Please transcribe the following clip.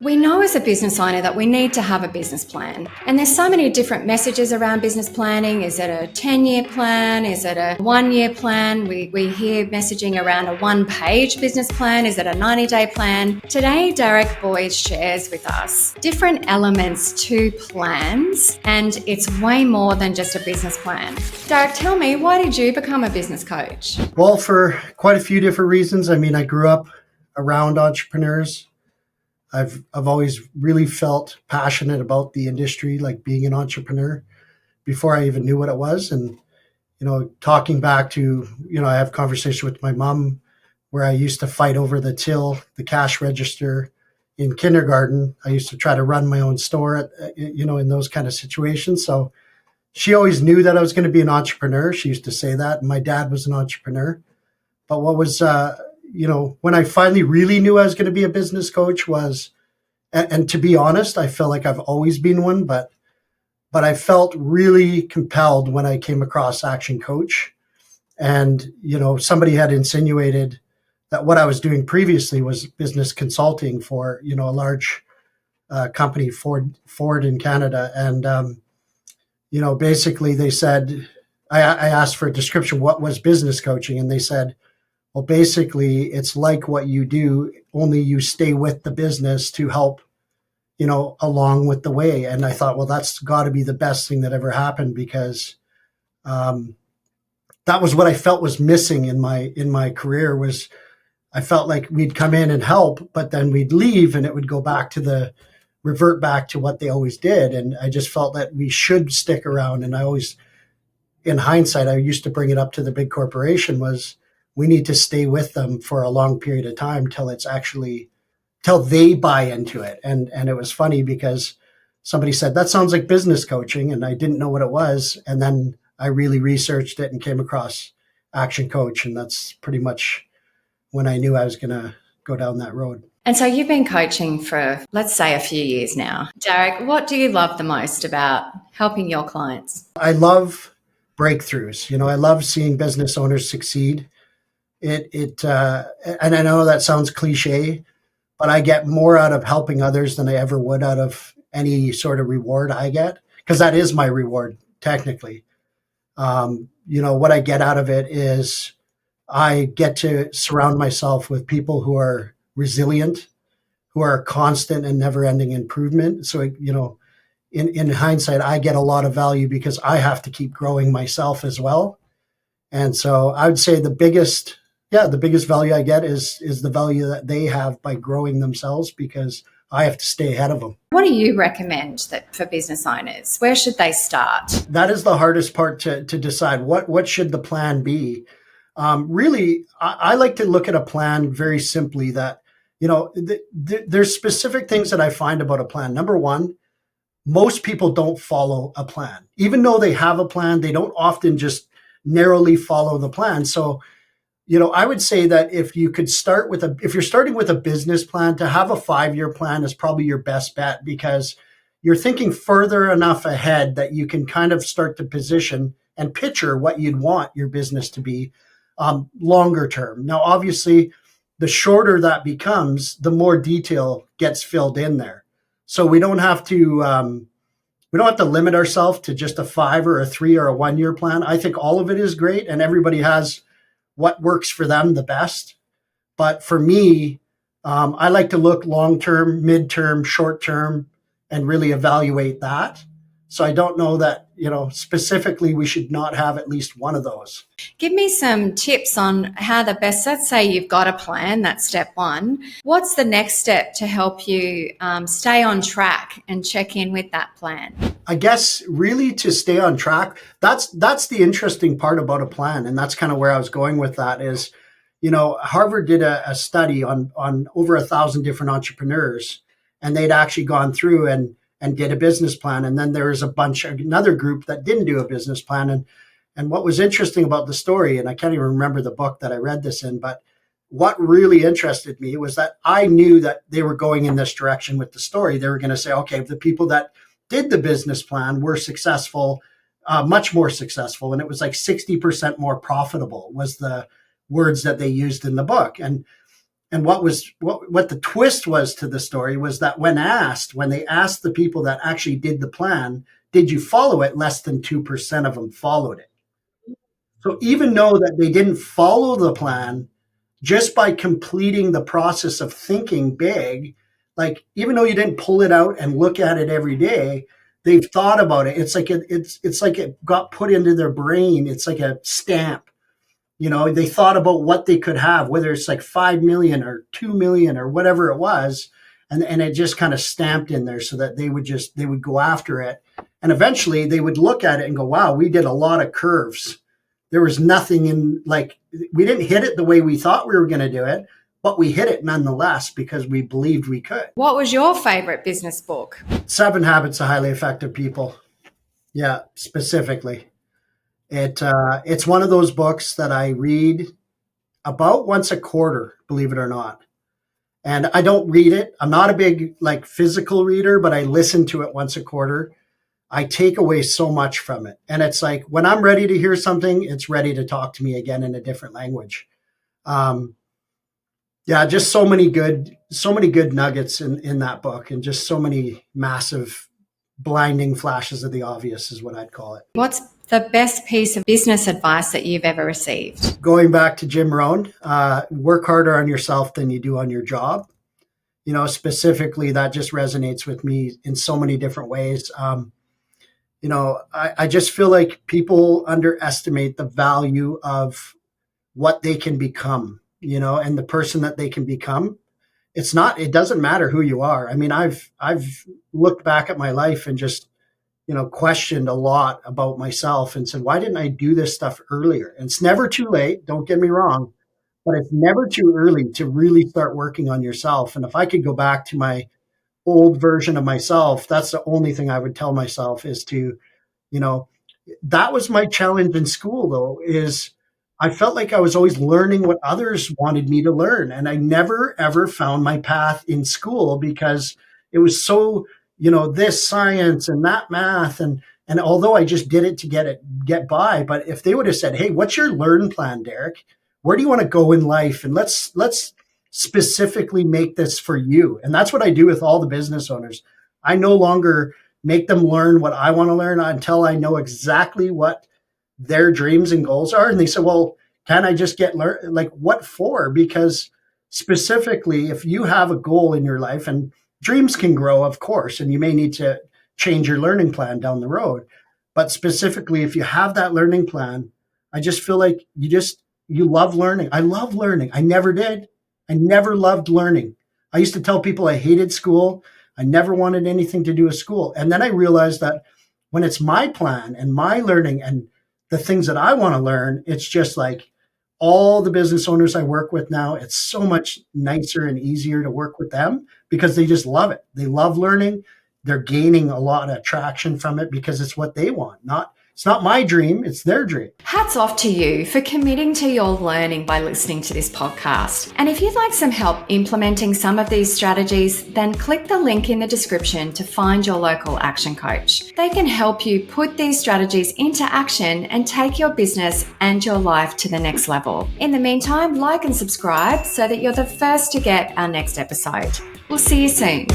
We know as a business owner that we need to have a business plan. And there's so many different messages around business planning. Is it a 10-year plan? Is it a 1-year plan? We hear messaging around a 1-page business plan. Is it a 90-day plan? Today, Darrick Boyes shares with us different elements to plans, and it's way more than just a business plan. Darrick, tell me, why did you become a business coach? Well, for quite a few different reasons. I mean, I grew up around entrepreneurs. I've always really felt passionate about the industry, like being an entrepreneur, before I even knew what it was. And, talking back to, I have conversation with my mom where I used to fight over the till, the cash register in kindergarten. I used to try to run my own store, in those kind of situations. So she always knew that I was going to be an entrepreneur. She used to say that. And my dad was an entrepreneur. But what was, when I finally really knew I was going to be a business coach was, and to be honest, I felt like I've always been one, but I felt really compelled when I came across ActionCOACH. And, somebody had insinuated that what I was doing previously was business consulting for, a large company, Ford in Canada. And, basically they said, I asked for a description, what was business coaching? And they said, well, basically, it's like what you do, only you stay with the business to help, along with the way. And I thought, well, that's got to be the best thing that ever happened, because that was what I felt was missing in my career. Was I felt like we'd come in and help, but then we'd leave and it would go back to revert back to what they always did. And I just felt that we should stick around. And I always, in hindsight, I used to bring it up to the big corporation was, we need to stay with them for a long period of time till they buy into it. And it was funny because somebody said, that sounds like business coaching. And I didn't know what it was. And then I really researched it and came across ActionCOACH. And that's pretty much when I knew I was going to go down that road. And so you've been coaching for, let's say, a few years now. Darrick, what do you love the most about helping your clients? I love breakthroughs. I love seeing business owners succeed. And I know that sounds cliche, but I get more out of helping others than I ever would out of any sort of reward I get, because that is my reward, technically. What I get out of it is I get to surround myself with people who are resilient, who are constant and never-ending improvement. So, in hindsight, I get a lot of value because I have to keep growing myself as well. And so I would say the biggest value I get is the value that they have by growing themselves, because I have to stay ahead of them. What do you recommend that for business owners? Where should they start? That is the hardest part to decide. What should the plan be? Really, I like to look at a plan very simply that, there's specific things that I find about a plan. Number one, most people don't follow a plan. Even though they have a plan, they don't often just narrowly follow the plan. So, I would say that if you're starting with a business plan, to have a 5-year plan is probably your best bet, because you're thinking further enough ahead that you can kind of start to position and picture what you'd want your business to be longer term. Now, obviously, the shorter that becomes, the more detail gets filled in there. So we don't have to limit ourselves to just a 5 or a 3 or a 1-year plan. I think all of it is great, and everybody has what works for them the best. But for me, I like to look long-term, mid-term, short-term, and really evaluate that. So I don't know that, specifically we should not have at least one of those. Give me some tips on how let's say you've got a plan, that's step one. What's the next step to help you stay on track and check in with that plan? I guess really to stay on track, that's the interesting part about a plan. And that's kind of where I was going with that is, Harvard did a study on over 1,000 different entrepreneurs, and they'd actually gone through and did a business plan. And then there was another group that didn't do a business plan. And what was interesting about the story, and I can't even remember the book that I read this in, but what really interested me was that I knew that they were going in this direction with the story. They were going to say, okay, the people that did the business plan were successful, much more successful. And it was like 60% more profitable was the words that they used in the book. And And what the twist was to the story was that when they asked the people that actually did the plan, did you follow it? Less than 2% of them followed it. So even though that they didn't follow the plan, just by completing the process of thinking big, like even though you didn't pull it out and look at it every day, they've thought about it. It's like it got put into their brain. It's like a stamp. They thought about what they could have, whether it's like 5 million or 2 million or whatever it was. And it just kind of stamped in there so that they would go after it. And eventually they would look at it and go, wow, we did a lot of curves. There was nothing we didn't hit it the way we thought we were going to do it, but we hit it nonetheless because we believed we could. What was your favorite business book? 7 Habits of Highly Effective People. Yeah, specifically. It's one of those books that I read about once a quarter, believe it or not. And I don't read it. I'm not a big physical reader, but I listen to it once a quarter. I take away so much from it. And it's like when I'm ready to hear something, it's ready to talk to me again in a different language. Just so many good nuggets in that book, and just so many massive blinding flashes of the obvious is what I'd call it. What's the best piece of business advice that you've ever received? Going back to Jim Rohn, work harder on yourself than you do on your job. Specifically, that just resonates with me in so many different ways. I just feel like people underestimate the value of what they can become, and the person that they can become. It doesn't matter who you are. I mean, I've looked back at my life and just, questioned a lot about myself and said, why didn't I do this stuff earlier? And it's never too late. Don't get me wrong, but it's never too early to really start working on yourself. And if I could go back to my old version of myself, that's the only thing I would tell myself is to, that was my challenge in school though, is I felt like I was always learning what others wanted me to learn. And I never, ever found my path in school because it was so, this science and that math. And although I just did it to get by, but if they would have said, hey, what's your learn plan, Darrick? Where do you want to go in life? And let's specifically make this for you. And that's what I do with all the business owners. I no longer make them learn what I want to learn until I know exactly what their dreams and goals are. And they say, well, can I just what for? Because specifically, if you have a goal in your life, and dreams can grow, of course, and you may need to change your learning plan down the road. But specifically, if you have that learning plan, I just feel like you love learning. I love learning. I never did. I never loved learning. I used to tell people I hated school. I never wanted anything to do with school. And then I realized that when it's my plan and my learning and the things that I want to learn, it's just like all the business owners I work with now, it's so much nicer and easier to work with them because they just love it. They love learning. They're gaining a lot of traction from it because it's what they want. It's not my dream, it's their dream. Hats off to you for committing to your learning by listening to this podcast. And if you'd like some help implementing some of these strategies, then click the link in the description to find your local action coach. They can help you put these strategies into action and take your business and your life to the next level. In the meantime, like and subscribe so that you're the first to get our next episode. We'll see you soon.